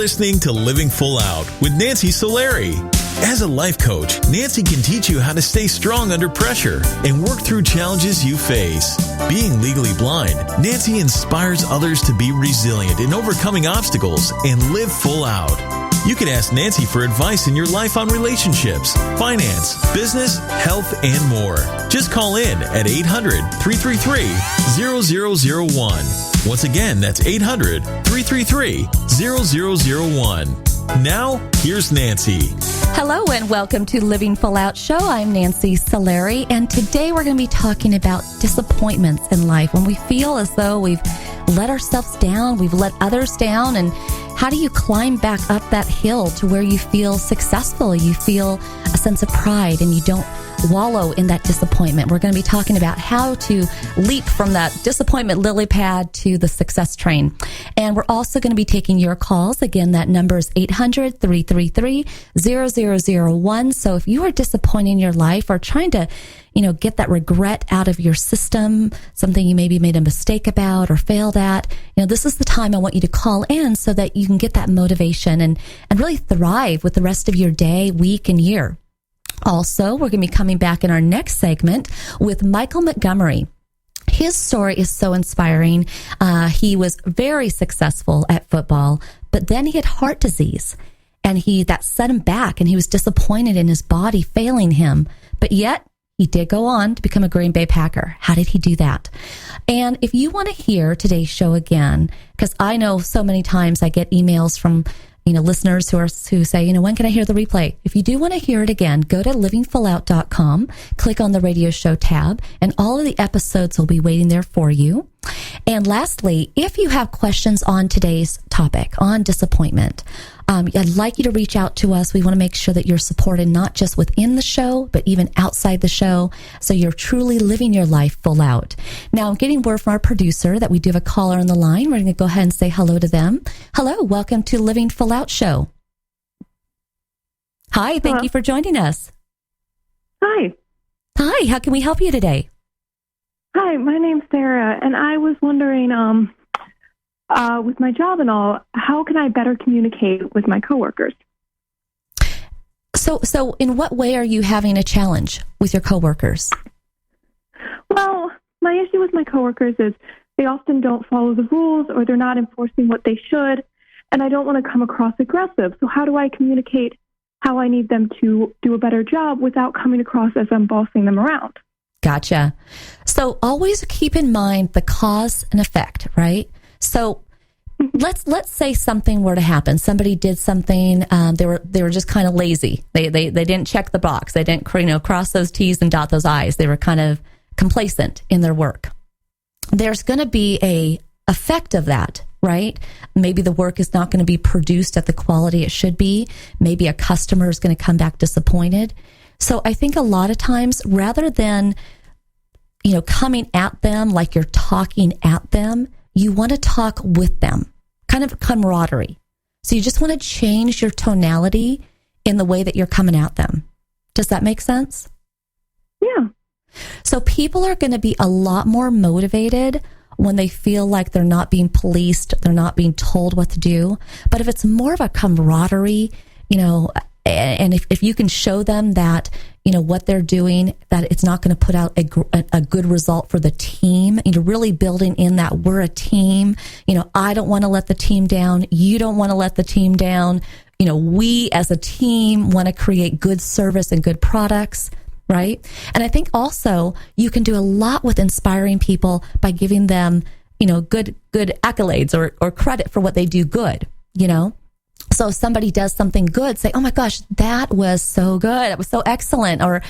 listening to Living Full Out with Nancy Solari. As a life coach, Nancy can teach you how to stay strong under pressure and work through challenges you face. Being legally blind, Nancy inspires others to be resilient in overcoming obstacles and live full out. You can ask Nancy for advice in your life on relationships, finance, business, health, and more. Just call in at 800-333-0001. Once again, that's 800-333-0001. Now, here's Nancy. Hello and welcome to Living Full Out Show. I'm Nancy Solari, and today we're going to be talking about disappointments in life. When we feel as though we've let ourselves down, we've let others down, and how do you climb back up that hill to where you feel successful, you feel a sense of pride, and you don't wallow in that disappointment. We're going to be talking about how to leap from that disappointment lily pad to the success train. And we're also going to be taking your calls. Again, that number is 800-333-0001. So if you are disappointed in your life or trying to, get that regret out of your system, something you maybe made a mistake about or failed at, this is the time I want you to call in so that you can get that motivation and really thrive with the rest of your day, week, and year. Also, we're going to be coming back in our next segment with Michael Montgomery. His story is so inspiring. He was very successful at football, but then he had heart disease, and that set him back, and he was disappointed in his body failing him. But yet, he did go on to become a Green Bay Packer. How did he do that? And if you want to hear today's show again, because I know so many times I get emails from listeners who say, when can I hear the replay? If you do want to hear it again, go to livingfullout.com, click on the radio show tab, and all of the episodes will be waiting there for you. And lastly, if you have questions on today's topic, on disappointment, I'd like you to reach out to us. We want to make sure that you're supported not just within the show, but even outside the show, so you're truly living your life full out. Now, I'm getting word from our producer that we do have a caller on the line. We're going to go ahead and say hello to them. Hello, welcome to Living Full Out Show. Hi, thank you for joining us. Hi. Hi, how can we help you today? Hi, my name's Sarah, and I was wondering, with my job and all, how can I better communicate with my coworkers? So in what way are you having a challenge with your coworkers? Well, my issue with my coworkers is they often don't follow the rules, or they're not enforcing what they should, and I don't want to come across aggressive. So how do I communicate how I need them to do a better job without coming across as I'm bossing them around? Gotcha. So always keep in mind the cause and effect, right? So let's say something were to happen. Somebody did something. They were just kind of lazy. They didn't check the box. They didn't cross those T's and dot those I's. They were kind of complacent in their work. There's going to be a effect of that, right? Maybe the work is not going to be produced at the quality it should be. Maybe a customer is going to come back disappointed. So I think a lot of times, rather than coming at them like you're talking at them, you want to talk with them, kind of camaraderie. So you just want to change your tonality in the way that you're coming at them. Does that make sense? Yeah. So people are going to be a lot more motivated when they feel like they're not being policed, they're not being told what to do. But if it's more of a camaraderie, and if you can show them that, what they're doing, that it's not going to put out a good result for the team, really building in that we're a team, I don't want to let the team down. You don't want to let the team down. We as a team want to create good service and good products, right? And I think also you can do a lot with inspiring people by giving them, good accolades or credit for what they do good, So if somebody does something good, say, oh my gosh, that was so good. That was so excellent. Or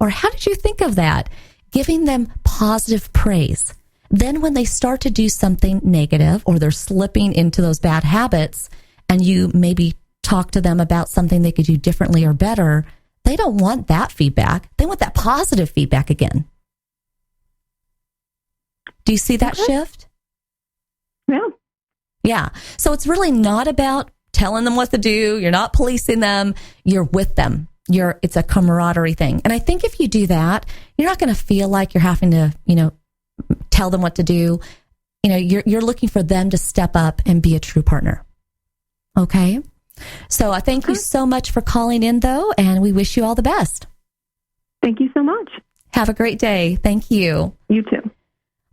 how did you think of that? Giving them positive praise. Then when they start to do something negative or they're slipping into those bad habits, and you maybe talk to them about something they could do differently or better, they don't want that feedback. They want that positive feedback again. Do you see that shift? Yeah. Yeah. So it's really not about telling them what to do. You're not policing them. You're with them. It's a camaraderie thing. And I think if you do that, you're not going to feel like you're having to, tell them what to do. You're looking for them to step up and be a true partner. Okay? So I thank you so much for calling in, though, and we wish you all the best. Thank you so much. Have a great day. Thank you. You too.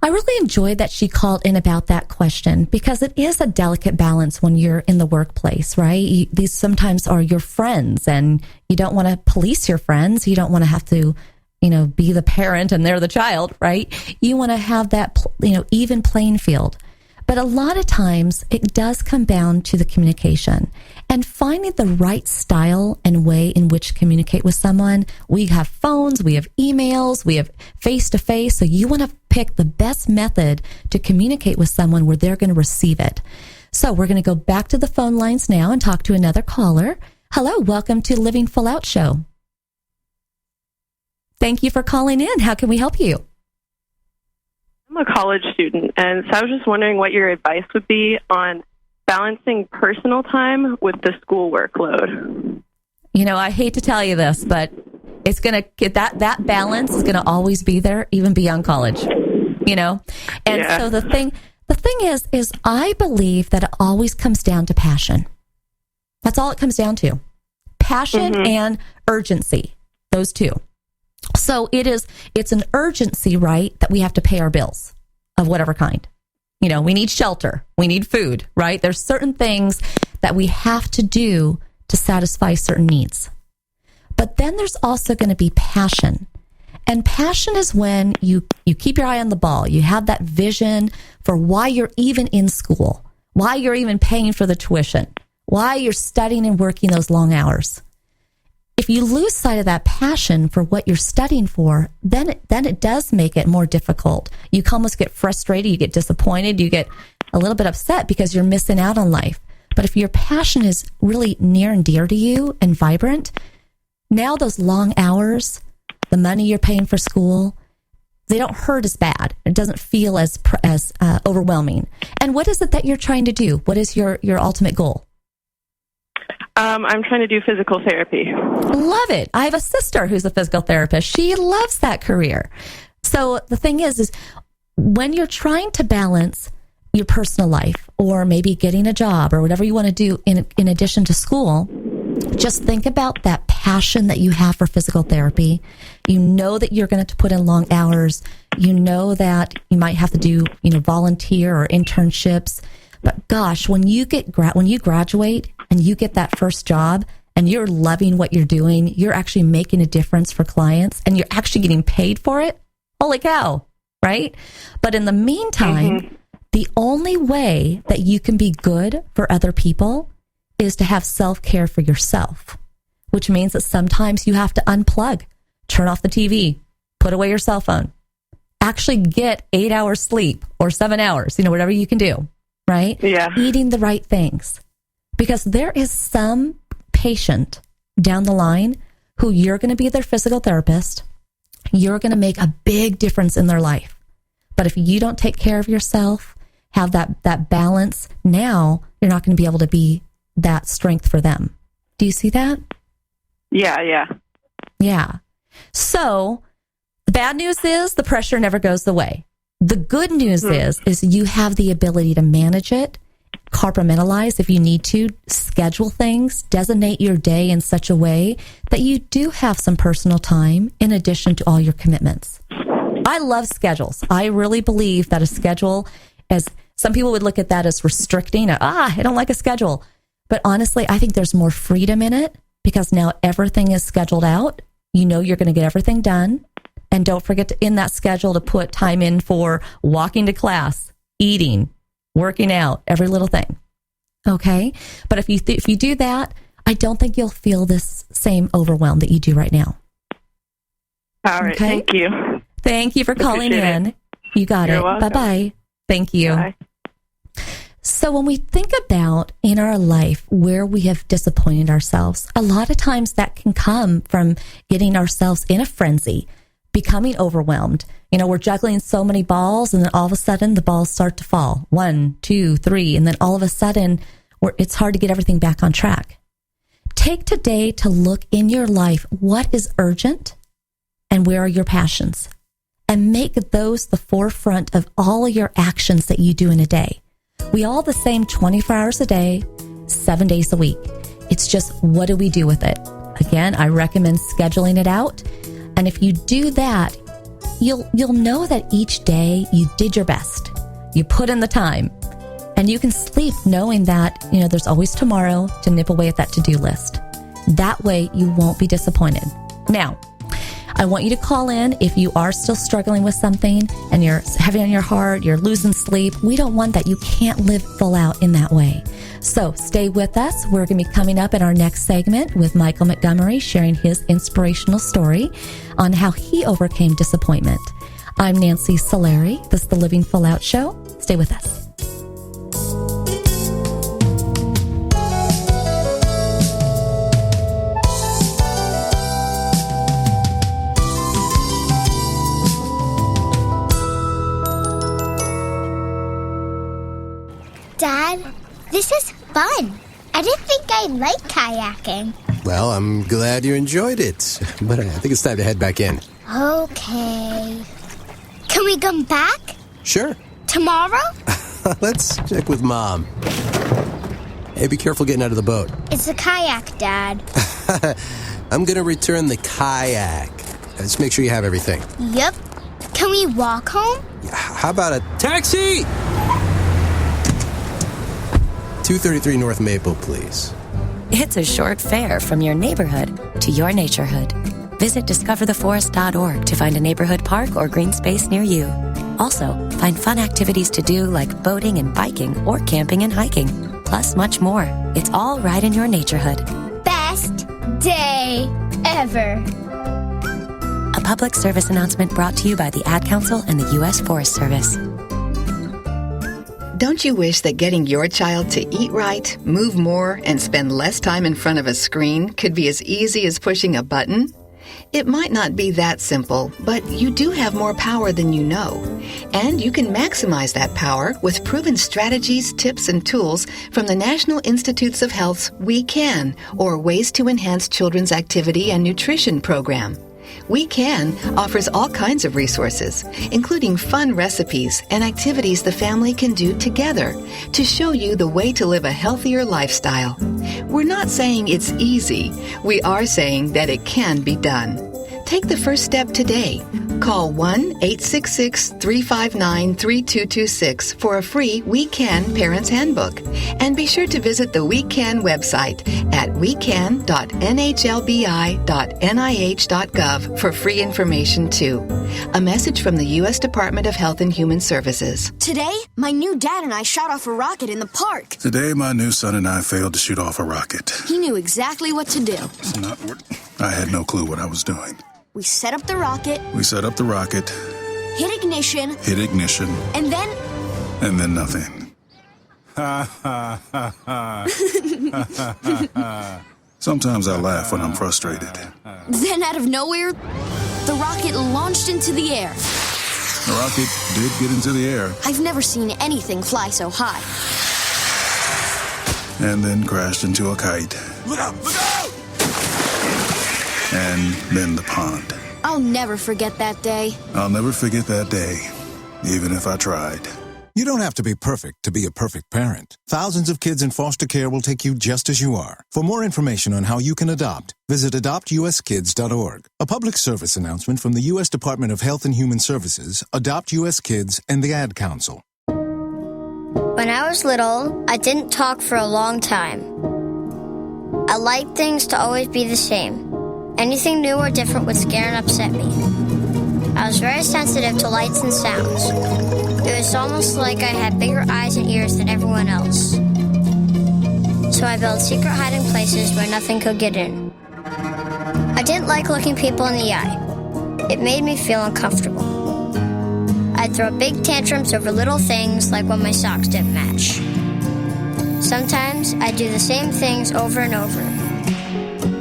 I really enjoyed that she called in about that question because it is a delicate balance when you're in the workplace, right? These sometimes are your friends and you don't want to police your friends. You don't want to have to, be the parent and they're the child, right? You want to have that, even playing field. But a lot of times it does come down to the communication and finding the right style and way in which to communicate with someone. We have phones, we have emails, we have face-to-face. So you want to pick the best method to communicate with someone where they're going to receive it. So we're going to go back to the phone lines now and talk to another caller. Hello, welcome to Living Full Out Show. Thank you for calling in. How can we help you? I'm a college student, and so I was just wondering what your advice would be on balancing personal time with the school workload. I hate to tell you this, but it's going to get that balance is going to always be there, even beyond college, And Yeah. so the thing is I believe that it always comes down to passion. That's all it comes down to. Passion and urgency, those two. So it's an urgency, right, that we have to pay our bills of whatever kind. We need shelter, we need food, right? There's certain things that we have to do to satisfy certain needs. But then there's also going to be passion. And passion is when you keep your eye on the ball. You have that vision for why you're even in school, why you're even paying for the tuition, why you're studying and working those long hours. If you lose sight of that passion for what you're studying for, then it does make it more difficult. You almost get frustrated, you get disappointed, you get a little bit upset because you're missing out on life. But if your passion is really near and dear to you and vibrant, now those long hours, the money you're paying for school, they don't hurt as bad. It doesn't feel as overwhelming. And what is it that you're trying to do? What is your ultimate goal? I'm trying to do physical therapy. Love it. I have a sister who's a physical therapist. She loves that career. So the thing is when you're trying to balance your personal life or maybe getting a job or whatever you want to do in addition to school, just think about that passion that you have for physical therapy. You know that you're going to put in long hours. You know that you might have to do, volunteer or internships. But gosh, when you graduate and you get that first job and you're loving what you're doing, you're actually making a difference for clients and you're actually getting paid for it. Holy cow, right? But in the meantime, the only way that you can be good for other people is to have self-care for yourself, which means that sometimes you have to unplug, turn off the TV, put away your cell phone, actually get 8 hours sleep or 7 hours, whatever you can do, right? Yeah. Eating the right things. Because there is some patient down the line who you're going to be their physical therapist. You're going to make a big difference in their life. But if you don't take care of yourself, have that balance, now you're not going to be able to be that strength for them. Do you see that? Yeah. Yeah. So the bad news is the pressure never goes away. The good news is you have the ability to manage it, compartmentalize if you need to, schedule things, designate your day in such a way that you do have some personal time in addition to all your commitments. I love schedules. I really believe that a schedule, as some people would look at that as restricting, I don't like a schedule. But honestly, I think there's more freedom in it because now everything is scheduled out. You're going to get everything done. And don't forget to, in that schedule, to put time in for walking to class, eating, working out, every little thing. Okay? But if you do that, I don't think you'll feel this same overwhelm that you do right now. All right. Okay? Thank you. Thank you for calling in. It. You got You're it. welcome. Bye-bye. Thank you. Bye. So when we think about in our life where we have disappointed ourselves, a lot of times that can come from getting ourselves in a frenzy, becoming overwhelmed. We're juggling so many balls and then all of a sudden the balls start to fall. 1, 2, 3. And then all of a sudden it's hard to get everything back on track. Take today to look in your life. What is urgent and where are your passions? And make those the forefront of all of your actions that you do in a day. We all have the same 24 hours a day, 7 days a week. It's just, what do we do with it? Again, I recommend scheduling it out. And if you do that, you'll know that each day you did your best. You put in the time. And you can sleep knowing that, there's always tomorrow to nip away at that to-do list. That way you won't be disappointed. Now, I want you to call in if you are still struggling with something and you're heavy on your heart, you're losing sleep. We don't want that. You can't live full out in that way. So stay with us. We're going to be coming up in our next segment with Michael Montgomery sharing his inspirational story on how he overcame disappointment. I'm Nancy Solari. This is the Living Full Out Show. Stay with us. Dad, this is fun. I didn't think I'd like kayaking. Well, I'm glad you enjoyed it, but I think it's time to head back in. Okay. Can we come back? Sure. Tomorrow? Let's check with Mom. Hey, be careful getting out of the boat. It's a kayak, Dad. I'm gonna return the kayak. Just make sure you have everything. Yep. Can we walk home? How about a taxi? 233 North Maple, please. It's a short fare from your neighborhood to your naturehood. Visit discovertheforest.org to find a neighborhood park or green space near you. Also, find fun activities to do like boating and biking or camping and hiking, plus much more. It's all right in your naturehood. Best day ever. A public service announcement brought to you by the Ad Council and the U.S. Forest Service. Don't you wish that getting your child to eat right, move more, and spend less time in front of a screen could be as easy as pushing a button? It might not be that simple, but you do have more power than you know. And you can maximize that power with proven strategies, tips, and tools from the National Institutes of Health's We Can, or Ways to Enhance Children's Activity and Nutrition program. We Can offers all kinds of resources, including fun recipes and activities the family can do together to show you the way to live a healthier lifestyle. We're not saying it's easy. We are saying that it can be done. Take the first step today. Call 1-866-359-3226 for a free We Can Parents Handbook. And be sure to visit the We Can website at wecan.nhlbi.nih.gov for free information too. A message from the U.S. Department of Health and Human Services. Today, my new dad and I shot off a rocket in the park. Today, my new son and I failed to shoot off a rocket. He knew exactly what to do. It's not work. I had no clue what I was doing. We set up the rocket. Hit ignition. And then nothing. Sometimes I laugh when I'm frustrated. Then out of nowhere, the rocket launched into the air. The rocket did get into the air. I've never seen anything fly so high. And then crashed into a kite. Look out! Look out! And then the pond. I'll never forget that day. I'll never forget that day, even if I tried. You don't have to be perfect to be a perfect parent. Thousands of kids in foster care will take you just as you are. For more information on how you can adopt, visit adoptuskids.org. A public service announcement from the U.S. Department of Health and Human Services, Adopt U.S. Kids, and the Ad Council. When I was little, I didn't talk for a long time. I liked things to always be the same. Anything new or different would scare and upset me. I was very sensitive to lights and sounds. It was almost like I had bigger eyes and ears than everyone else. So I built secret hiding places where nothing could get in. I didn't like looking people in the eye. It made me feel uncomfortable. I'd throw big tantrums over little things like when my socks didn't match. Sometimes I'd do the same things over and over.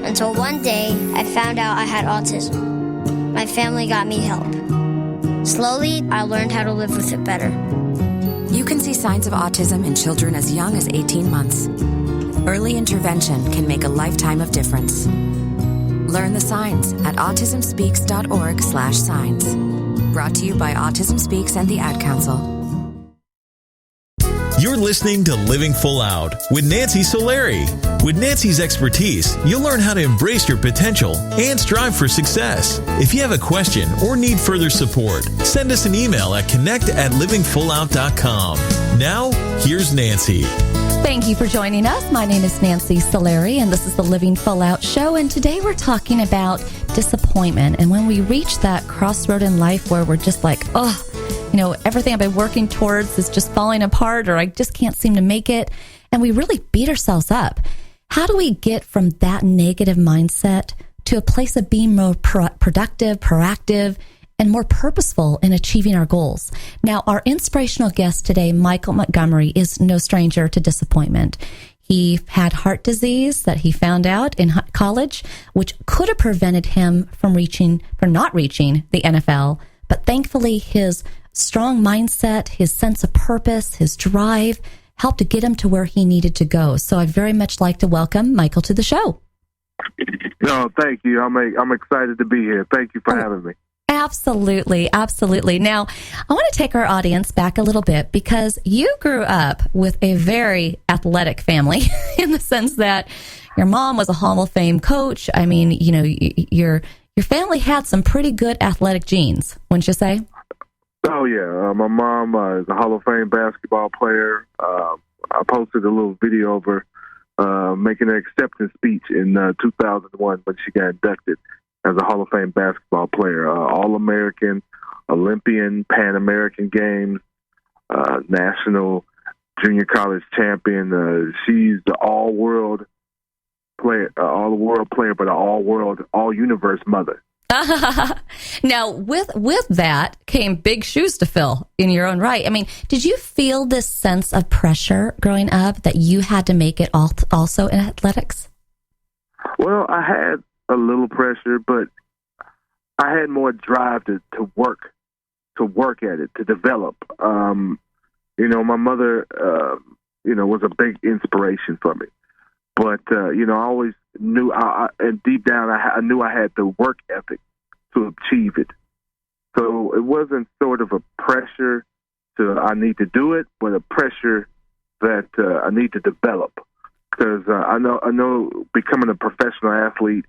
Until one day, I found out I had autism. My family got me help. Slowly, I learned how to live with it better. You can see signs of autism in children as young as 18 months. Early intervention can make a lifetime of difference. Learn the signs at autismspeaks.org/signs. Brought to you by Autism Speaks and the Ad Council. You're listening to Living Full Out with Nancy Solari. With Nancy's expertise, you'll learn how to embrace your potential and strive for success. If you have a question or need further support, send us an email at connect@livingfullout.com. Now, here's Nancy. Thank you for joining us. My name is Nancy Solari, and this is the Living Full Out Show. And today we're talking about disappointment. And when we reach that crossroad in life where we're just like, everything I've been working towards is just falling apart, or I just can't seem to make it, and we really beat ourselves up. How do we get from that negative mindset to a place of being more productive, proactive, and more purposeful in achieving our goals? Now, our inspirational guest today, Michael Montgomery, is no stranger to disappointment. He had heart disease that he found out in college, which could have prevented him from not reaching the NFL. But thankfully, his strong mindset, his sense of purpose, his drive helped to get him to where he needed to go. So I very much like to welcome Michael to the show. No, thank you. I'm excited to be here. Thank you for having me. Absolutely. Absolutely. Now, I want to take our audience back a little bit because you grew up with a very athletic family in the sense that your mom was a Hall of Fame coach. I mean, your family had some pretty good athletic genes, wouldn't you say? Oh, yeah. My mom is a Hall of Fame basketball player. I posted a little video of her making an acceptance speech in 2001 when she got inducted as a Hall of Fame basketball player. All-American, Olympian, Pan-American Games, national junior college champion. She's the all-world player, but an all-world, all-universe mother. Now, with that came big shoes to fill in your own right. I mean, did you feel this sense of pressure growing up that you had to make it also in athletics? Well, I had a little pressure, but I had more drive to work at it, to develop. My mother, was a big inspiration for me. But, I always knew, and deep down, I knew I had the work ethic to achieve it. So it wasn't sort of a pressure to I need to do it, but a pressure that I need to develop. Because I know becoming a professional athlete,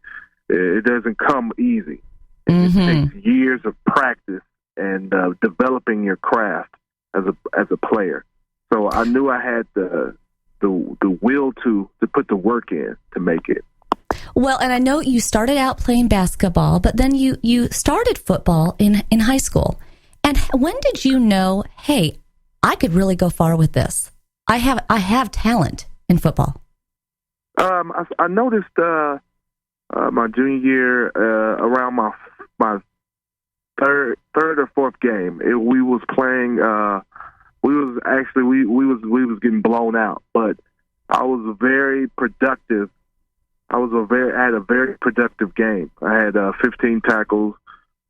it doesn't come easy. It takes years of practice and developing your craft as a player. So I knew I had the will to put the work in to make it. Well, and I know you started out playing basketball, but then you started football in high school. And when did you know, hey, I could really go far with this? I have talent in football. I noticed my junior year, around my third or fourth game, we was playing. We was getting blown out, but I was very productive. I had a very productive game. I had 15 tackles,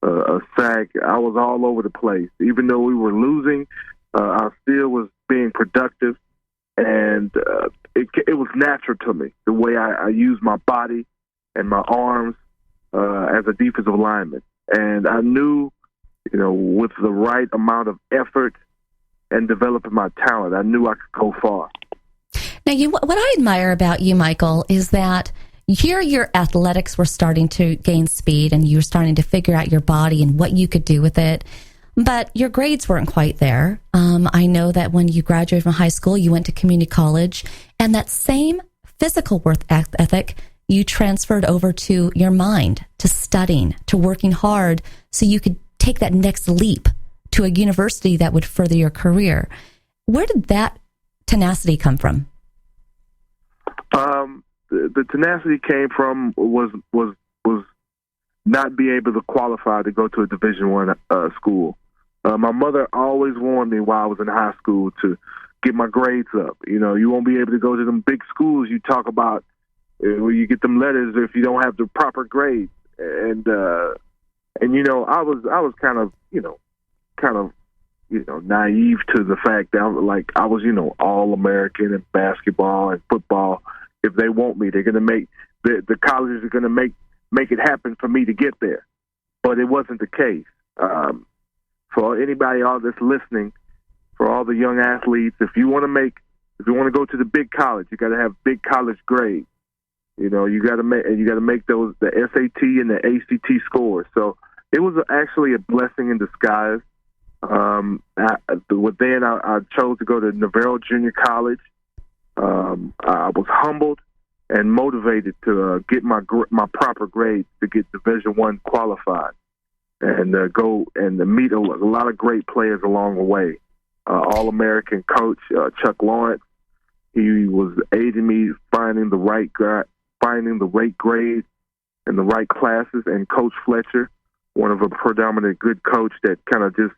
a sack. I was all over the place. Even though we were losing, I still was being productive, and it was natural to me the way I used my body and my arms as a defensive lineman. And I knew, with the right amount of effort and developing my talent, I knew I could go far. Now, what I admire about you, Michael, is that here your athletics were starting to gain speed and you were starting to figure out your body and what you could do with it. But your grades weren't quite there. I know that when you graduated from high school, you went to community college, and that same physical work ethic you transferred over to your mind, to studying, to working hard so you could take that next leap to a university that would further your career. Where did that tenacity come from? The tenacity came from was not be able to qualify to go to a Division I school. My mother always warned me while I was in high school to get my grades up. You won't be able to go to them big schools you talk about where you get them letters if you don't have the proper grades. And I was kind of naive to the fact that I was All-American in basketball and football. If they want me, they're going to make the colleges are going to make it happen for me to get there. But it wasn't the case. For anybody all that's listening, for all the young athletes. If you want to go to the big college, you got to have big college grades. You know, you got to make those, the SAT and the ACT scores. So it was actually a blessing in disguise. Then I chose to go to Navarro Junior College. I was humbled and motivated to get my proper grades to get Division I qualified, and go and meet a lot of great players along the way. All-American coach Chuck Lawrence, he was aiding me finding the right grades and the right classes, and Coach Fletcher, one of a predominant good coach that kind of just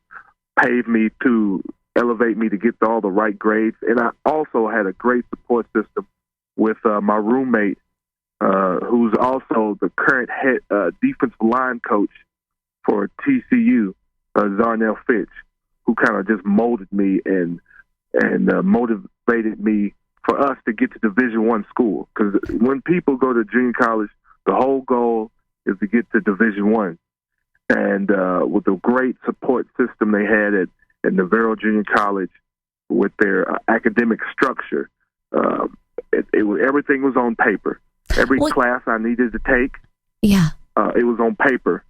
paved me to elevate me to get all the right grades. And I also had a great support system with my roommate, who's also the current head defensive line coach for TCU, Zarnell Fitch, who kind of just molded me and motivated me for us to get to Division I school. Because when people go to junior college, the whole goal is to get to Division I. And with the great support system they had at Navarro Junior College, with their academic structure, everything was on paper. Every class I needed to take, it was on paper.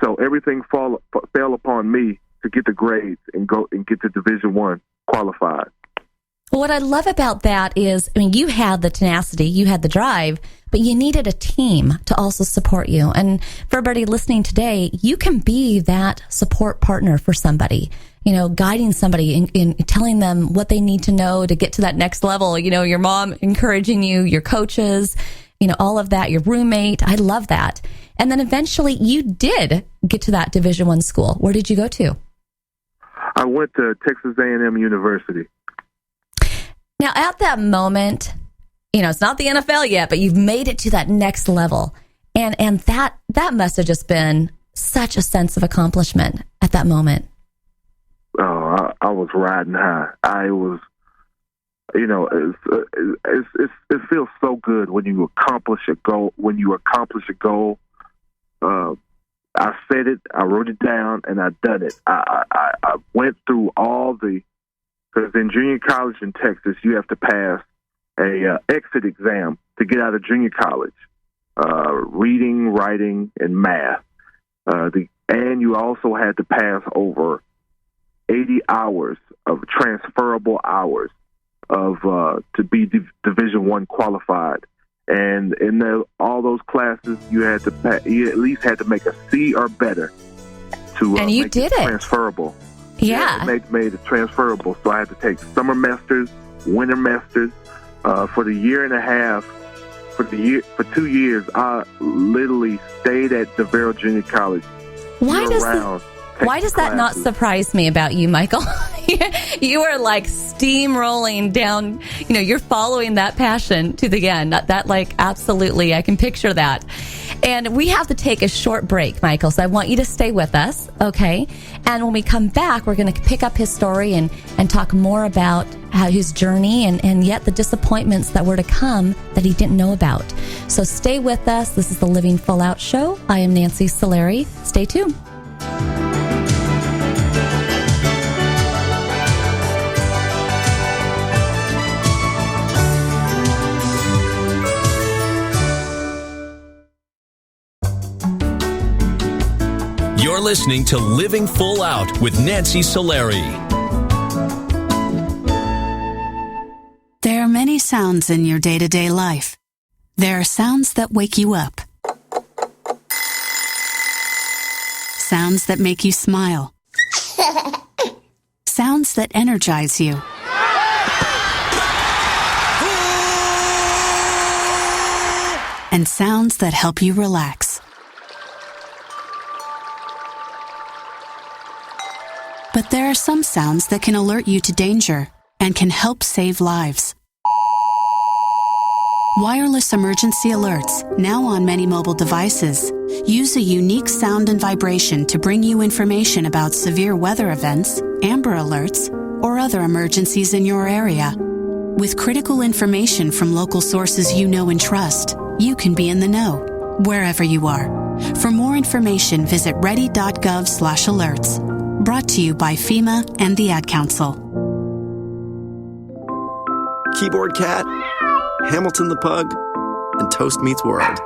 So everything fell upon me to get the grades and go and get to Division I qualified. Well, what I love about that is, I mean, you had the tenacity, you had the drive, but you needed a team to also support you. And for everybody listening today, you can be that support partner for somebody, you know, guiding somebody in telling them what they need to know to get to that next level. You know, your mom encouraging you, your coaches, you know, all of that, your roommate. I love that. And then eventually you did get to that Division I school. Where did you go to? I went to Texas A&M University. Now, at that moment, you know, it's not the NFL yet, but you've made it to that next level. And that must have just been such a sense of accomplishment at that moment. Oh, I was riding high. I was, you know, it feels so good when you accomplish a goal. I said it, I wrote it down, and I done it. I went through because in junior college in Texas, you have to pass a exit exam to get out of junior college, reading, writing, and math. And you also had to pass over 80 hours of transferable hours to be Division I qualified. And in all those classes, you at least had to make a C or better to and you make did it transferable. Yeah, made it transferable. So I had to take summer masters, winter masters. For the year and a half, for 2 years, I literally stayed at Navarro Junior College. Why does that not surprise me about you, Michael? You are like steamrolling down, you know, you're following that passion to the end. That like, absolutely, I can picture that. And we have to take a short break, Michael, so I want you to stay with us, okay? And when we come back, we're going to pick up his story and talk more about how his journey and yet the disappointments that were to come that he didn't know about. So stay with us. This is the Living Full Out Show. I am Nancy Solari. Stay tuned. You're listening to Living Full Out with Nancy Solari. There are many sounds in your day-to-day life. There are sounds that wake you up. Sounds that make you smile. Sounds that energize you. And sounds that help you relax. But there are some sounds that can alert you to danger and can help save lives. Wireless emergency alerts, now on many mobile devices, use a unique sound and vibration to bring you information about severe weather events, Amber Alerts, or other emergencies in your area. With critical information from local sources you know and trust, you can be in the know, wherever you are. For more information, visit ready.gov/alerts. Brought to you by FEMA and the Ad Council. Keyboard Cat, Hamilton the Pug, and Toast Meets World.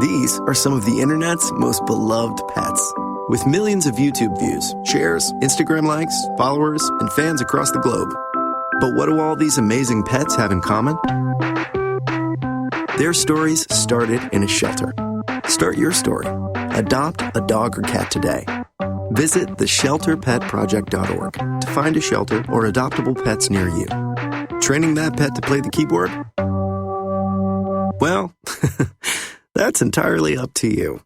These are some of the internet's most beloved pets. With millions of YouTube views, shares, Instagram likes, followers, and fans across the globe. But what do all these amazing pets have in common? Their stories started in a shelter. Start your story. Adopt a dog or cat today. Visit theshelterpetproject.org to find a shelter or adoptable pets near you. Training that pet to play the keyboard? Well, that's entirely up to you.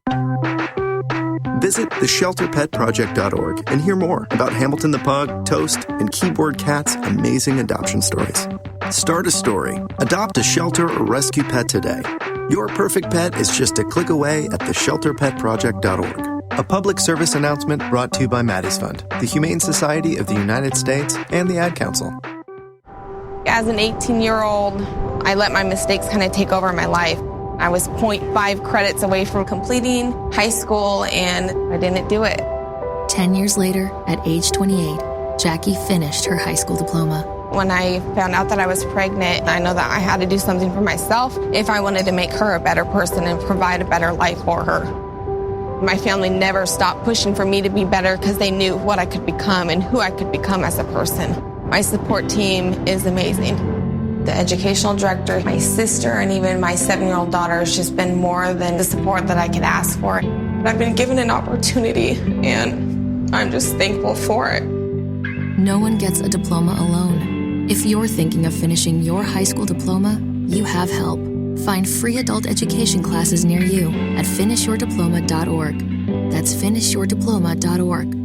Visit theshelterpetproject.org and hear more about Hamilton the Pug, Toast, and Keyboard Cat's amazing adoption stories. Start a story. Adopt a shelter or rescue pet today. Your perfect pet is just a click away at theshelterpetproject.org. A public service announcement brought to you by Maddie's Fund, the Humane Society of the United States, and the Ad Council. As an 18-year-old, I let my mistakes kind of take over my life. I was 0.5 credits away from completing high school, and I didn't do it. 10 years later, at age 28, Jackie finished her high school diploma. When I found out that I was pregnant, I know that I had to do something for myself if I wanted to make her a better person and provide a better life for her. My family never stopped pushing for me to be better because they knew what I could become and who I could become as a person. My support team is amazing. The educational director, my sister, and even my 7-year-old daughter has just been more than the support that I could ask for. I've been given an opportunity, and I'm just thankful for it. No one gets a diploma alone. If you're thinking of finishing your high school diploma, you have help. Find free adult education classes near you at finishyourdiploma.org. That's finishyourdiploma.org.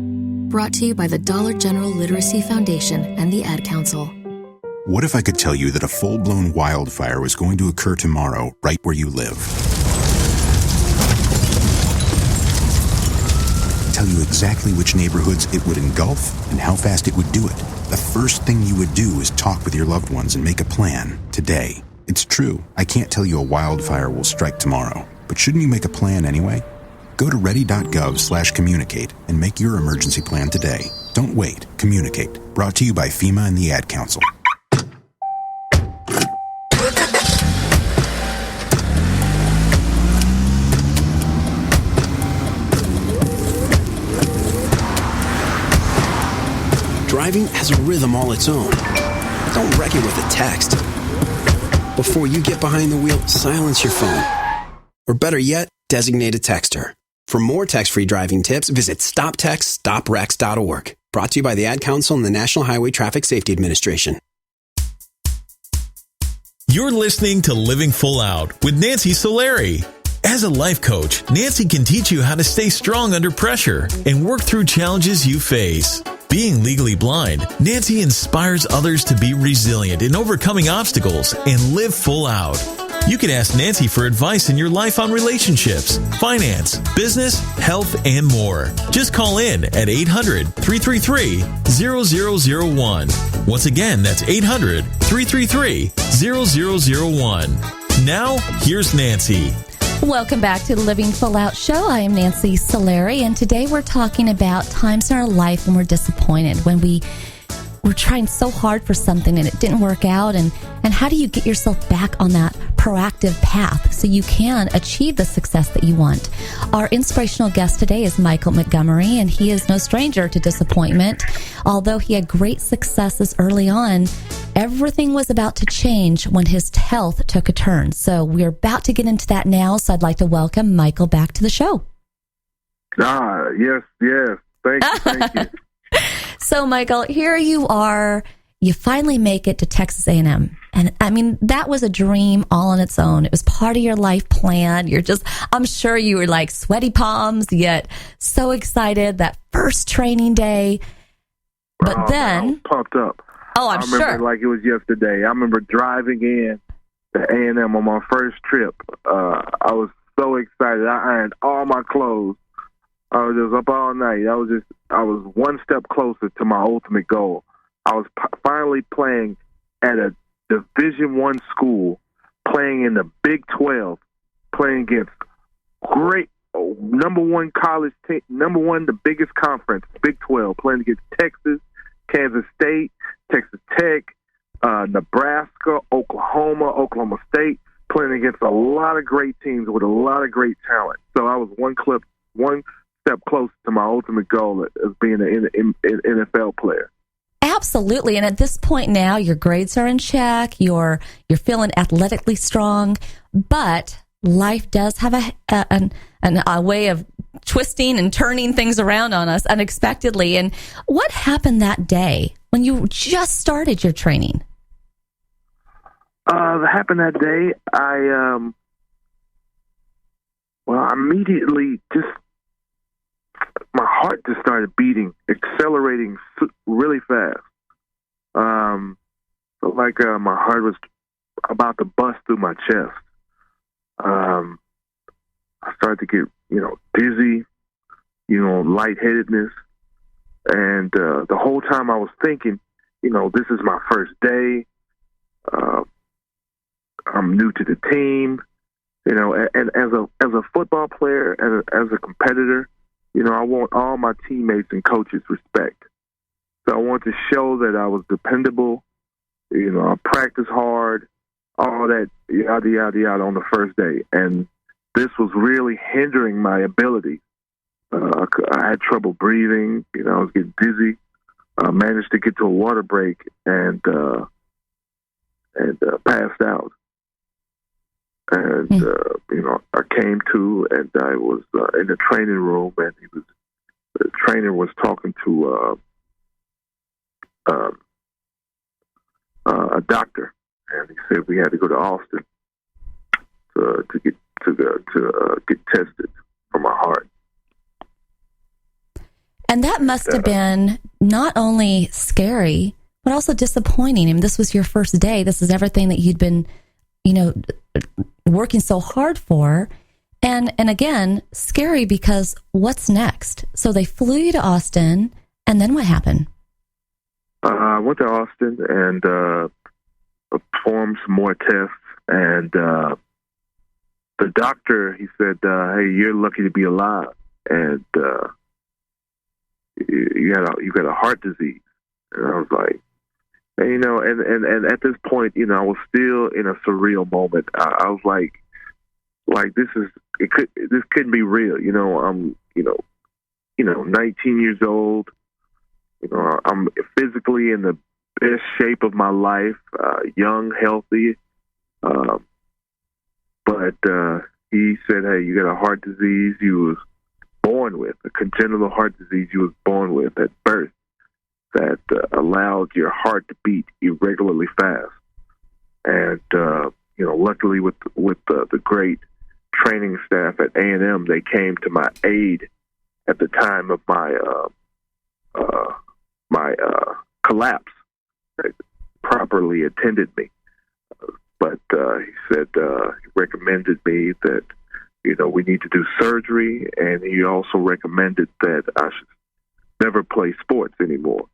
Brought to you by the Dollar General Literacy Foundation and the Ad Council. What if I could tell you that a full-blown wildfire was going to occur tomorrow right where you live? Tell you exactly which neighborhoods it would engulf and how fast it would do it. The first thing you would do is talk with your loved ones and make a plan today. It's true, I can't tell you a wildfire will strike tomorrow, but shouldn't you make a plan anyway? Go to ready.gov/communicate and make your emergency plan today. Don't wait. Communicate. Brought to you by FEMA and the Ad Council. Driving has a rhythm all its own. Don't wreck it with a text. Before you get behind the wheel, silence your phone. Or better yet, designate a texter. For more text-free driving tips, visit stoptextstoprex.org. Brought to you by the Ad Council and the National Highway Traffic Safety Administration. You're listening to Living Full Out with Nancy Solari. As a life coach, Nancy can teach you how to stay strong under pressure and work through challenges you face. Being legally blind, Nancy inspires others to be resilient in overcoming obstacles and live full out. You can ask Nancy for advice in your life on relationships, finance, business, health, and more. Just call in at 800-333-0001. Once again, that's 800-333-0001. Now, here's Nancy. Welcome back to the Living Full Out Show. I am Nancy Solari, and today we're talking about times in our life when we're disappointed, when we're trying so hard for something and it didn't work out, and how do you get yourself back on that proactive path so you can achieve the success that you want. Our inspirational guest today is Michael Montgomery, and he is no stranger to disappointment. Although he had great successes early on, everything was about to change when his health took a turn. So we're about to get into that now, so I'd like to welcome Michael back to the show. Yes. Thank you. So, Michael, here you are. You finally make it to Texas A&M. And, I mean, that was a dream all on its own. It was part of your life plan. I'm sure you were like sweaty palms, yet so excited that first training day. But then... I was pumped up. Oh, I'm sure. I remember like it was yesterday. I remember driving in to A&M on my first trip. I was so excited. I ironed all my clothes. I was just up all night. I was one step closer to my ultimate goal. I was finally playing at a Division I school, playing in the Big 12, playing against great number one college team, number one, the biggest conference, Big 12, playing against Texas, Kansas State, Texas Tech, Nebraska, Oklahoma State, playing against a lot of great teams with a lot of great talent. So I was one step close to my ultimate goal as being an NFL player. Absolutely. And at this point now, your grades are in check. You're feeling athletically strong, but life does have a way of twisting and turning things around on us unexpectedly. And what happened that day when you just started your training? That happened that day. I immediately my heart just started beating, accelerating really fast. Felt like my heart was about to bust through my chest. I started to get, dizzy, lightheadedness. And the whole time I was thinking, this is my first day. I'm new to the team, and as a football player and as a competitor, I want all my teammates and coaches respect. So I want to show that I was dependable. I practiced hard, all that yada yada yada on the first day, and this was really hindering my ability. I had trouble breathing. I was getting dizzy. I managed to get to a water break and passed out. And I came to, and I was in the training room, and the trainer was talking to a doctor, and he said we had to go to Austin to get tested for my heart. And that must have been not only scary, but also disappointing. I mean, this was your first day. This is everything that you'd been, working so hard for. And again, scary because what's next? So they flew you to Austin, and then what happened? I went to Austin and performed some more tests. And the doctor, he said, hey, you're lucky to be alive. And you got a heart disease. And I was like, and at this point, I was still in a surreal moment. I was like this couldn't be real. I'm 19 years old. I'm physically in the best shape of my life, young, healthy. But he said, hey, you got a heart disease you was born with, a congenital heart disease you was born with at birth that allowed your heart to beat irregularly fast. And, luckily with the great training staff at A&M, they came to my aid at the time of my collapse. They properly attended me. But he said he recommended me that, we need to do surgery, and he also recommended that I should never play sports anymore.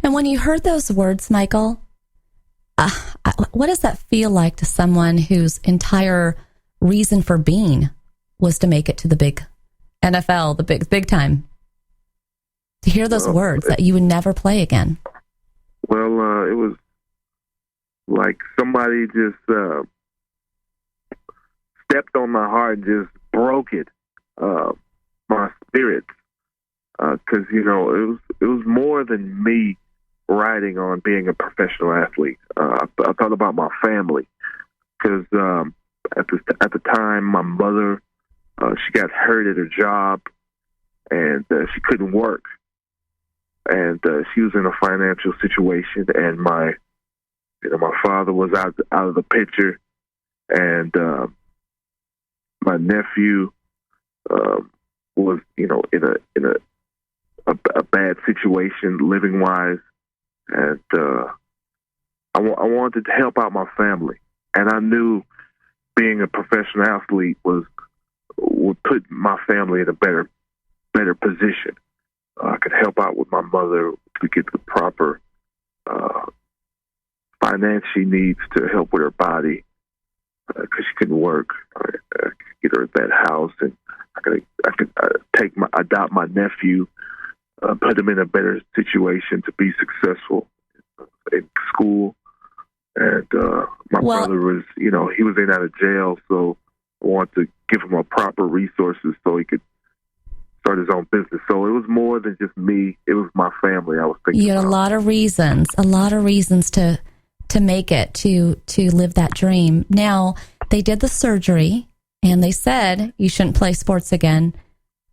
And when you heard those words, Michael, what does that feel like to someone whose entire reason for being was to make it to the big NFL, the big time? To hear those words that you would never play again. Well, it was like somebody just stepped on my heart and just broke it, my spirit, because it was more than me riding on being a professional athlete. I thought about my family, because at the time my mother she got hurt at her job, and she couldn't work, and she was in a financial situation, and my father was out of the picture, and my nephew was in a bad situation living wise, and I wanted to help out my family, and I knew being a professional athlete would put my family in a better position. I could help out with my mother to get the proper finance she needs to help with her body, because she couldn't work. I could get her that house, and I could adopt my nephew, put him in a better situation to be successful in school. And my brother was, he was in out of jail, so I wanted to give him a proper resources so he could start his own business. So it was more than just me. It was my family I was thinking You had about. a lot of reasons to make it, to live that dream. Now, they did the surgery, and they said you shouldn't play sports again,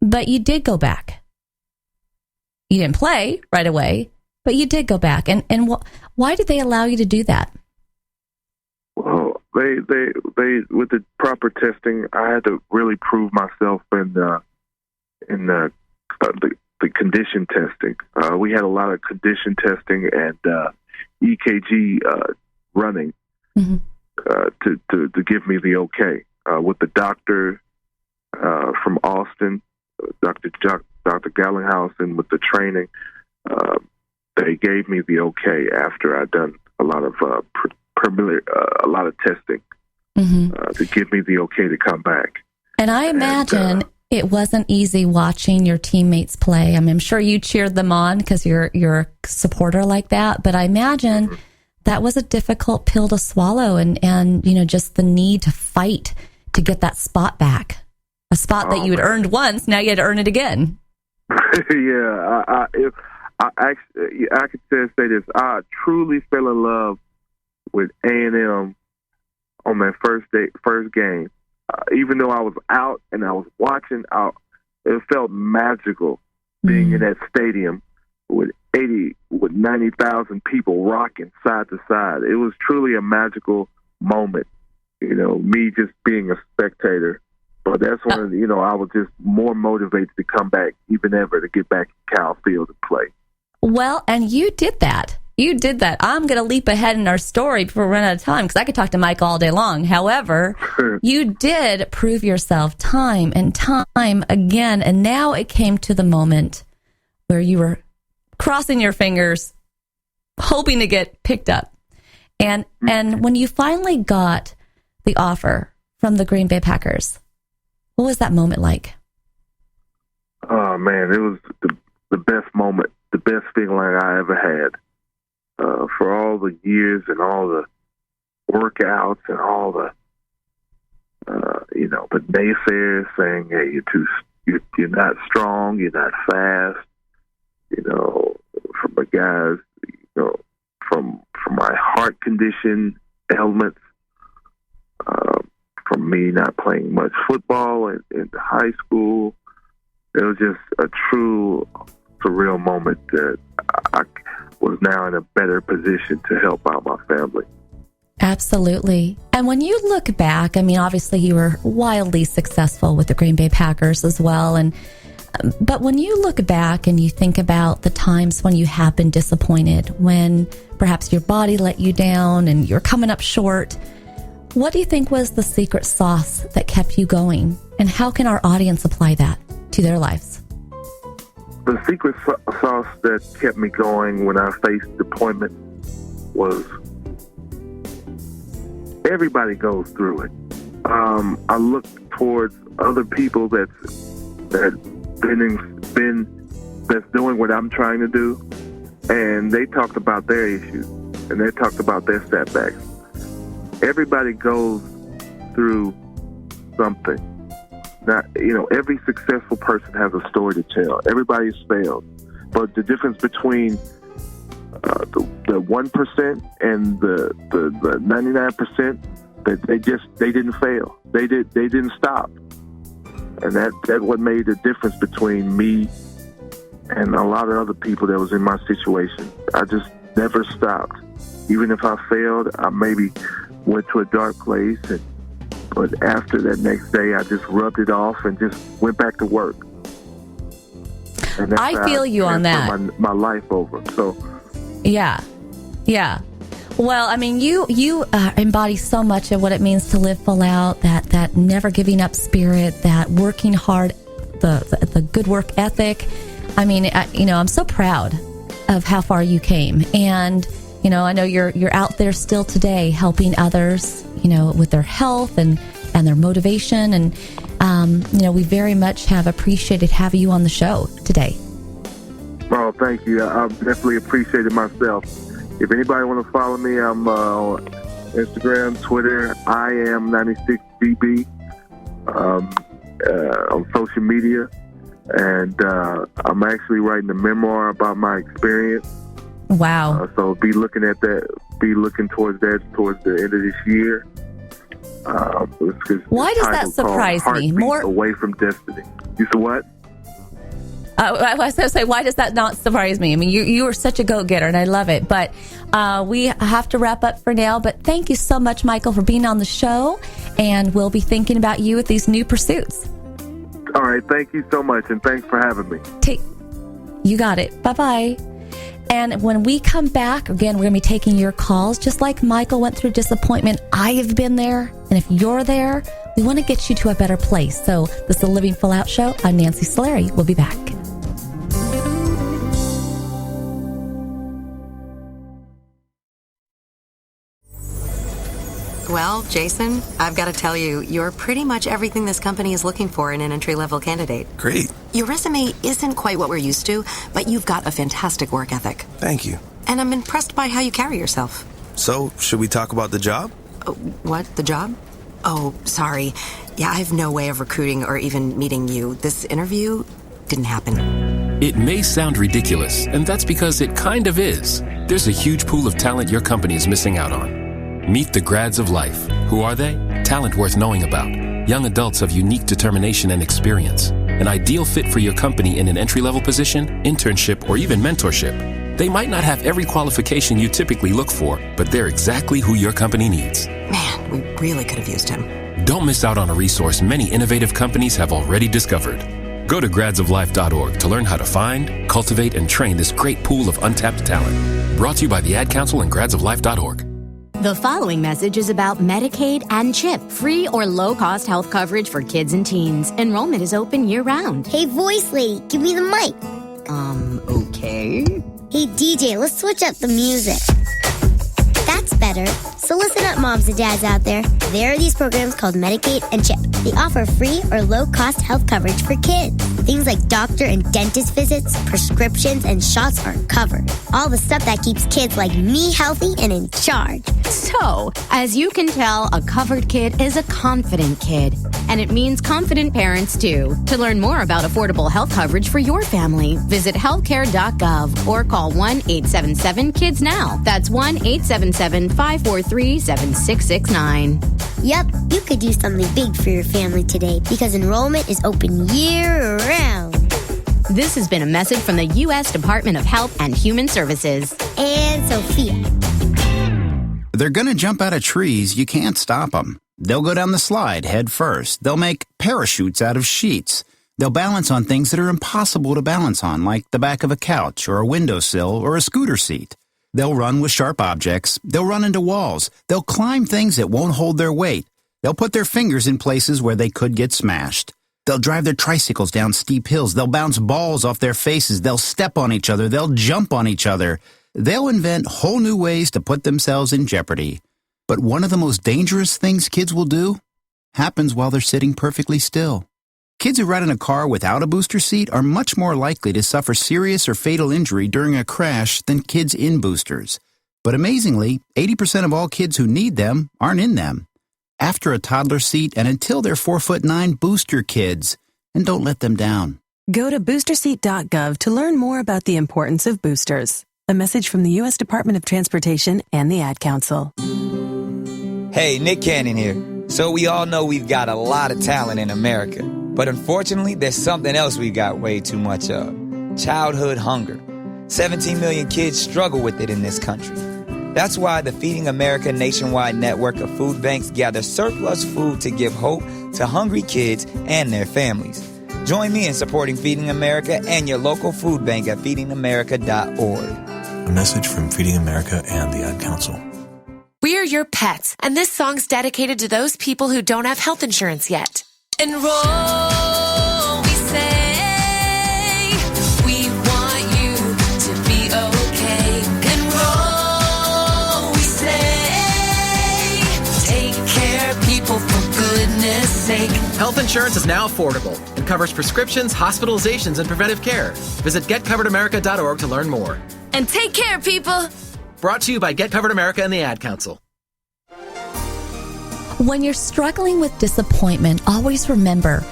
but you did go back. You didn't play right away, but you did go back. And why did they allow you to do that? Well, they with the proper testing, I had to really prove myself in the condition testing. We had a lot of condition testing and EKG running to give me the okay. With the doctor from Austin, Dr. Gallinghouse, and with the training, they gave me the okay after I'd done a lot of testing to give me the okay to come back. And I imagine it wasn't easy watching your teammates play. I mean, I'm sure you cheered them on because you're a supporter like that. But I imagine that was a difficult pill to swallow, and just the need to fight to get that spot back, a spot that you had earned once. Now you had to earn it again. Yeah, I could say this. I truly fell in love with A&M on that first game. Even though I was out and I was watching out, it felt magical being in that stadium with 90,000 people rocking side to side. It was truly a magical moment, me just being a spectator. But that's when, I was just more motivated to come back, even ever, to get back to Cal Field and play. Well, and you did that. I'm going to leap ahead in our story before we run out of time, because I could talk to Mike all day long. However, you did prove yourself time and time again. And now it came to the moment where you were crossing your fingers, hoping to get picked up. And when you finally got the offer from the Green Bay Packers, what was that moment like? Oh, man, it was the best moment, the best feeling I ever had. For all the years and all the workouts and all the, the naysayers saying, hey, you're not strong, you're not fast, from the guys, from my heart condition ailments, from me not playing much football in high school. It was just a true, surreal moment that I was now in a better position to help out my family. Absolutely. And when you look back, I mean, obviously you were wildly successful with the Green Bay Packers as well. But when you look back and you think about the times when you have been disappointed, when perhaps your body let you down and you're coming up short, what do you think was the secret sauce that kept you going? And how can our audience apply that to their lives? The secret sauce that kept me going when I faced disappointment was everybody goes through it. I look towards other people that's doing what I'm trying to do, and they talked about their issues and they talked about their setbacks. Everybody goes through something. Not, every successful person has a story to tell. Everybody's failed. But the difference between the 1% and the 99%, that they didn't fail. They didn't stop. And that what made the difference between me and a lot of other people that was in my situation. I just never stopped. Even if I failed, I maybe went to a dark place, but after that next day, I just rubbed it off and just went back to work. And that's I feel you on that. My life over. So, yeah. Well, I mean, you embody so much of what it means to live full out. That never giving up spirit, that working hard, the good work ethic. I mean, I'm so proud of how far you came, and I know you're out there still today helping others, with their health and their motivation. And, we very much have appreciated having you on the show today. Oh, thank you. I've definitely appreciated myself. if anybody want to follow me, I'm on Instagram, Twitter. I am 96BB on social media, and I'm actually writing a memoir about my experience. Wow! So be looking towards that towards the end of this year. Why does that surprise me? More Away from Destiny. You said what? I was going to say, why does that not surprise me? I mean, you are such a go-getter, and I love it. But we have to wrap up for now. But thank you so much, Michael, for being on the show. And we'll be thinking about you with these new pursuits. All right. Thank you so much, and thanks for having me. You got it. Bye-bye. And when we come back, again, we're going to be taking your calls. Just like Michael went through disappointment, I have been there. And if you're there, we want to get you to a better place. So this is the Living Full Out Show. I'm Nancy Solari. We'll be back. Well, Jason, I've got to tell you, you're pretty much everything this company is looking for in an entry-level candidate. Great. Your resume isn't quite what we're used to, but you've got a fantastic work ethic. Thank you. And I'm impressed by how you carry yourself. So, should we talk about the job? What? The job? Oh, sorry. Yeah, I have no way of recruiting or even meeting you. This interview didn't happen. It may sound ridiculous, and that's because it kind of is. There's a huge pool of talent your company is missing out on. Meet the grads of life. Who are they? Talent worth knowing about. Young adults of unique determination and experience. An ideal fit for your company in an entry-level position, internship, or even mentorship. They might not have every qualification you typically look for, but they're exactly who your company needs. Man, we really could have used him. Don't miss out on a resource many innovative companies have already discovered. Go to gradsoflife.org to learn how to find, cultivate, and train this great pool of untapped talent. Brought to you by the Ad Council and gradsoflife.org. The following message is about Medicaid and CHIP, free or low-cost health coverage for kids and teens. Enrollment is open year-round. Hey, voice lady, give me the mic. Okay. Hey, DJ, let's switch up the music. That's better. So listen up, moms and dads out there. There are these programs called Medicaid and CHIP. They offer free or low-cost health coverage for kids. Things like doctor and dentist visits, prescriptions, and shots are covered. All the stuff that keeps kids like me healthy and in charge. So, as you can tell, a covered kid is a confident kid. And it means confident parents, too. To learn more about affordable health coverage for your family, visit healthcare.gov or call 1-877-KIDS-NOW. That's 1-877-543-7669. Yep, you could do something big for your family today because enrollment is open year-round. This has been a message from the U.S. Department of Health and Human Services. And Sophia. They're going to jump out of trees. You can't stop them. They'll go down the slide head first. They'll make parachutes out of sheets. They'll balance on things that are impossible to balance on, like the back of a couch or a windowsill or a scooter seat. They'll run with sharp objects. They'll run into walls. They'll climb things that won't hold their weight. They'll put their fingers in places where they could get smashed. They'll drive their tricycles down steep hills. They'll bounce balls off their faces. They'll step on each other. They'll jump on each other. They'll invent whole new ways to put themselves in jeopardy. But one of the most dangerous things kids will do happens while they're sitting perfectly still. Kids who ride in a car without a booster seat are much more likely to suffer serious or fatal injury during a crash than kids in boosters. But amazingly, 80% of all kids who need them aren't in them. After a toddler seat and until they're 4'9", booster kids, and don't let them down. Go to boosterseat.gov to learn more about the importance of boosters. A message from the U.S. Department of Transportation and the Ad Council. Hey, Nick Cannon here. So we all know we've got a lot of talent in America. But unfortunately, there's something else we've got way too much of. Childhood hunger. 17 million kids struggle with it in this country. That's why the Feeding America nationwide network of food banks gather surplus food to give hope to hungry kids and their families. Join me in supporting Feeding America and your local food bank at feedingamerica.org. A message from Feeding America and the Ad Council. We are your pets, and this song's dedicated to those people who don't have health insurance yet. Enroll, we say. We want you to be okay. Enroll, we say. Take care, people, for goodness sake. Health insurance is now affordable and covers prescriptions, hospitalizations, and preventive care. Visit getcoveredamerica.org to learn more. And take care, people. brought to you by Get Covered America and the Ad Council. When you're struggling with disappointment, always remember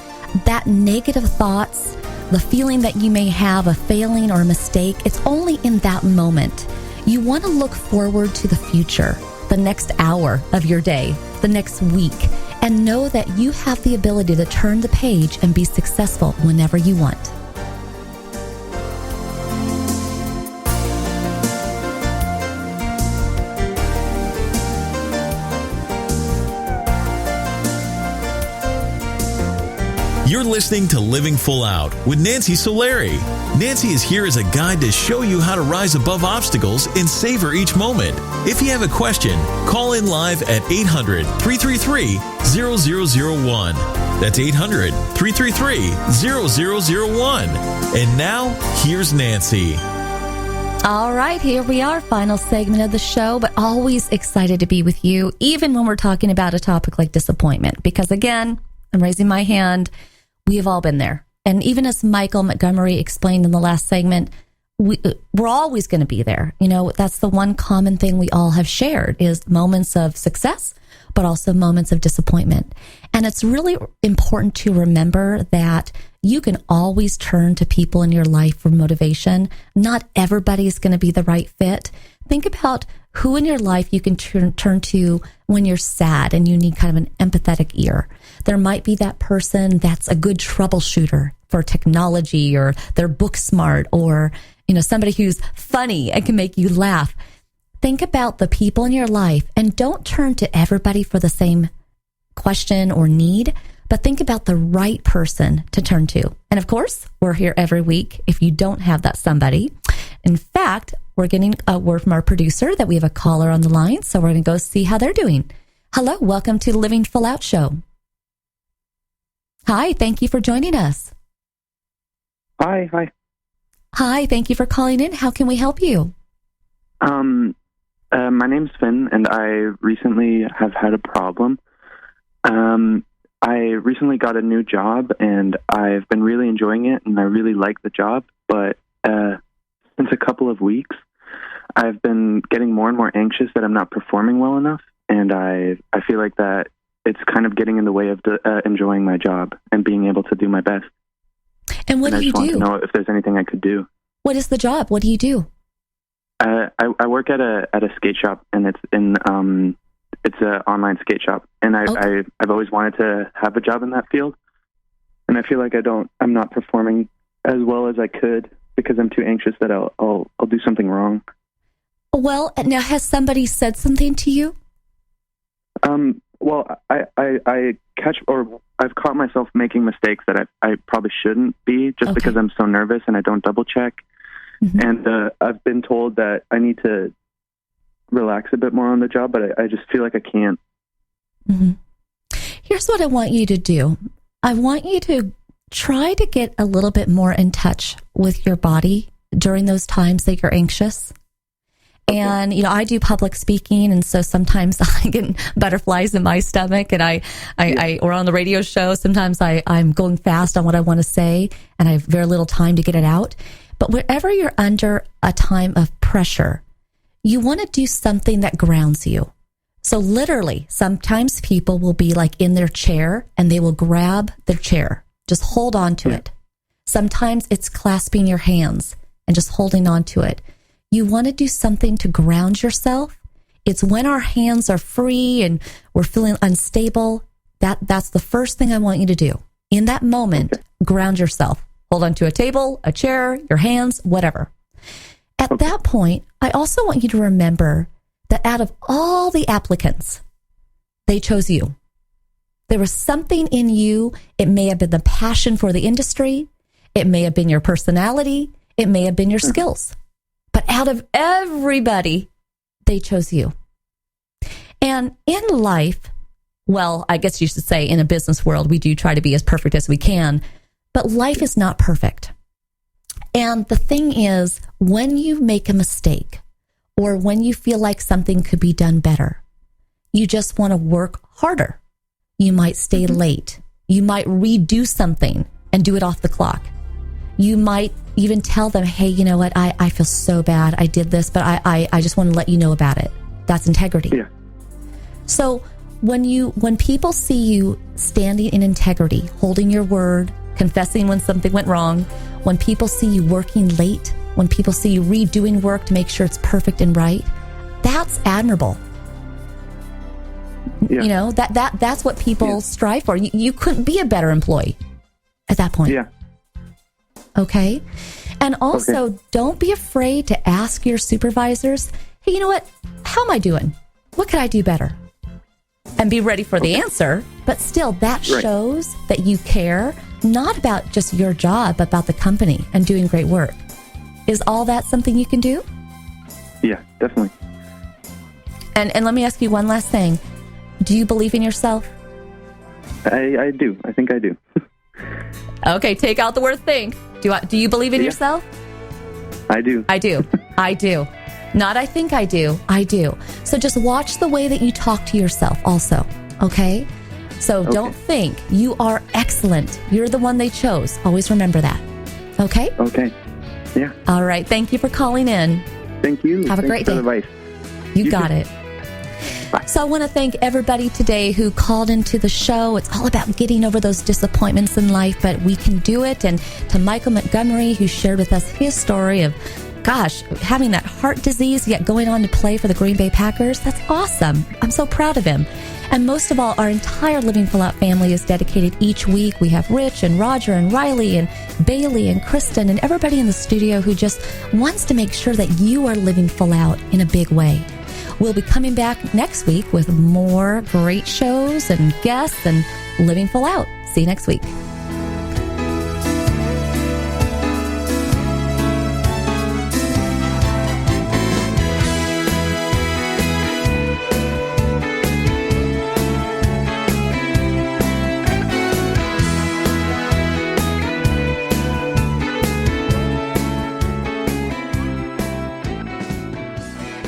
that negative thoughts, the feeling that you may have of failing or a mistake, it's only in that moment. You want to look forward to the future, the next hour of your day, the next week, and know that you have the ability to turn the page and be successful whenever you want. You're listening to Living Full Out with Nancy Solari. Nancy is here as a guide to show you how to rise above obstacles and savor each moment. If you have a question, call in live at 800-333-0001. That's 800-333-0001. And now, here's Nancy. All right, here we are, final segment of the show, but always excited to be with you, even when we're talking about a topic like disappointment. Because again, I'm raising my hand. We have all been there. And even as Michael Montgomery explained in the last segment, we're always going to be there. You know, that's the one common thing we all have shared is moments of success, but also moments of disappointment. And it's really important to remember that you can always turn to people in your life for motivation. Not everybody's going to be the right fit. Think about who in your life you can turn to when you're sad and you need kind of an empathetic ear. There might be that person that's a good troubleshooter for technology, or they're book smart, or, you know, somebody who's funny and can make you laugh. Think about the people in your life and don't turn to everybody for the same question or need, but think about the right person to turn to. And of course, we're here every week if you don't have that somebody. In fact, we're getting a word from our producer that we have a caller on the line, so we're going to go see how they're doing. Hello, welcome to the Living Full Out Show. Hi, thank you for joining us. Hi. Hi, thank you for calling in. How can we help you? My name's Finn, and I recently have had a problem. I recently got a new job, and I've been really enjoying it, and I really like the job, but since a couple of weeks, I've been getting more and more anxious that I'm not performing well enough, and I feel like that it's kind of getting in the way of enjoying my job and being able to do my best. And what do you do? I just want to know if there's anything I could do. What is the job? What do you do? I work at a skate shop, and it's an online skate shop, and I've always wanted to have a job in that field, and I feel like I'm not performing as well as I could because I'm too anxious that I'll do something wrong. Well, now has somebody said something to you? Well, I've caught myself making mistakes that I probably shouldn't be just because I'm so nervous and I don't double check. Mm-hmm. And I've been told that I need to relax a bit more on the job, but I just feel like I can't. Mm-hmm. Here's what I want you to do. I want you to try to get a little bit more in touch with your body during those times that you're anxious. And, you know, I do public speaking, and so sometimes I get butterflies in my stomach, and or on the radio show, sometimes I'm going fast on what I want to say, and I have very little time to get it out. But wherever you're under a time of pressure, you want to do something that grounds you. So literally, sometimes people will be like in their chair, and they will grab their chair, just hold on to it. Sometimes it's clasping your hands and just holding on to it. You want to do something to ground yourself. It's when our hands are free and we're feeling unstable, that's the first thing I want you to do. In that moment, ground yourself. Hold on to a table, a chair, your hands, whatever. At that point, I also want you to remember that out of all the applicants, they chose you. There was something in you. It may have been the passion for the industry. It may have been your personality. It may have been your skills. But out of everybody, they chose you. And in life, well, I guess you should say in a business world, we do try to be as perfect as we can, but life is not perfect. And the thing is, when you make a mistake or when you feel like something could be done better, you just want to work harder. You might stay late. You might redo something and do it off the clock. You might even tell them, hey, you know what? I feel so bad. I did this, but I just want to let you know about it. That's integrity. Yeah. So when people see you standing in integrity, holding your word, confessing when something went wrong, when people see you working late, when people see you redoing work to make sure it's perfect and right, that's admirable. Yeah. You know, that's what people strive for. You couldn't be a better employee at that point. Yeah. Okay. And also, don't be afraid to ask your supervisors, hey, you know what? How am I doing? What could I do better? And be ready for the answer. But still, that shows that you care, not about just your job, but about the company and doing great work. Is all that something you can do? Yeah, definitely. And let me ask you one last thing. Do you believe in yourself? I do. I think I do. Okay, take out the word think. Do you believe in yourself? I do. I do. I do. Not I think I do. I do. So just watch the way that you talk to yourself also, okay? So don't think. You are excellent. You're the one they chose. Always remember that. Okay? Okay. Yeah. All right. Thank you for calling in. Thank you. Have a great day. Advice. You got it. So I want to thank everybody today who called into the show. It's all about getting over those disappointments in life, but we can do it. And to Michael Montgomery, who shared with us his story of, gosh, having that heart disease, yet going on to play for the Green Bay Packers. That's awesome. I'm so proud of him. And most of all, our entire Living Full Out family is dedicated each week. We have Rich and Roger and Riley and Bailey and Kristen and everybody in the studio who just wants to make sure that you are living full out in a big way. We'll be coming back next week with more great shows and guests and Living Full Out. See you next week.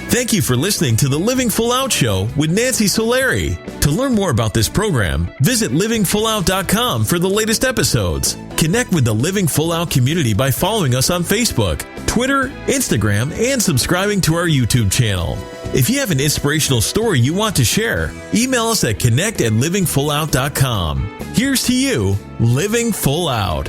Thank you for listening to the Living Full Out Show with Nancy Solari. To learn more about this program, visit livingfullout.com for the latest episodes. Connect with the Living Full Out community by following us on Facebook, Twitter, Instagram, and subscribing to our YouTube channel. If you have an inspirational story you want to share, email us at connect@livingfullout.com. Here's to you, living full out.